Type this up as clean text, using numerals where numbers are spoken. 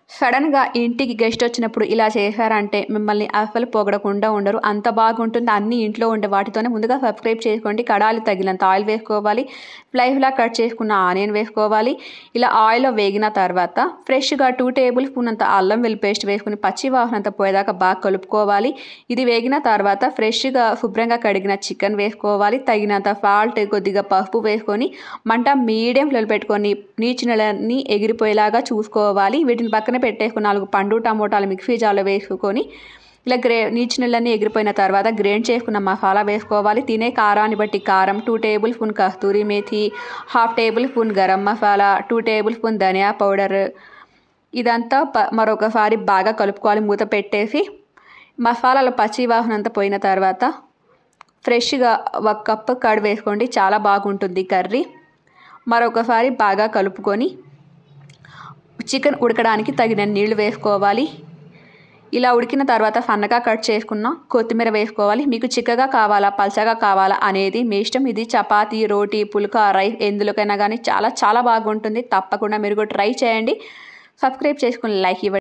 సడన్‌గా ఇంటికి గెస్ట్ వచ్చినప్పుడు ఇలా చేశారంటే మిమ్మల్ని అస్సలు పొగడకుండా ఉండరు. అంత బాగుంటుంది. అన్నీ ఇంట్లో ఉండే వాటితోనే ముందుగా సబ్స్క్రైబ్ చేసుకోండి. కడాలి తగినంత ఆయిల్ వేసుకోవాలి. స్లైస్‌లా కట్ చేసుకున్న ఆనియన్ వేసుకోవాలి. ఇలా ఆయిల్‌లో వేగిన తర్వాత ఫ్రెష్‌గా 2 టేబుల్ స్పూన్ అంత అల్లం వెల్లుల్లి పేస్ట్ వేసుకొని పచ్చి వాసన అంతా పోయేదాకా బాగా కలుపుకోవాలి. ఇది వేగిన తర్వాత ఫ్రెష్‌గా శుభ్రంగా కడిగిన చికెన్ వేసుకోవాలి. తగినంత సాల్ట్, కొద్దిగా పసుపు వేసుకొని మంట మీడియం ఫ్లేమ్‌లో పెట్టుకొని నీచునలన్నీ ఎగిరిపోయేలాగా చూసుకోవాలి. వీటిని పక్కన పెట్టేసుకొని 4 పండు టమోటాలు మిక్సీ జార్‌లో వేసుకొని ఇలా నీచునలన్నీ ఎగిరిపోయిన తర్వాత గ్రైండ్ చేసుకున్న మసాలా వేసుకోవాలి. తినే కారాన్ని బట్టి కారం, 2 tablespoon kasuri methi, 1/2 tablespoon garam masala, 2 tablespoon dhania powder. ఇదంతా మరొకసారి బాగా కలుపుకోవాలి మూత పెట్టేసి. మసాలాల పచ్చి వాసన అంతా పోయిన తర్వాత ఫ్రెష్‌గా 1 కప్పు కర్డ్ వేసుకోండి. చాలా బాగుంటుంది కర్రీ. మరొకసారి బాగా కలుపుకొని చికెన్ ఉడకడానికి తగిన నీళ్లు వేసుకోవాలి. ఇలా ఉడికిన తర్వాత సన్నగా కట్ చేసుకున్న కొత్తిమీర వేసుకోవాలి. మీకు చిక్కగా కావాలా, పల్చగా కావాలా అనేది మీ ఇష్టం. ఇది చపాతీ, రోటీ, పుల్కా, రైస్ ఎందులోకైనా కానీ చాలా చాలా బాగుంటుంది. తప్పకుండా మీరు కూడా ట్రై చేయండి. సబ్స్క్రైబ్ చేసుకొని లైక్ ఇవ్వండి.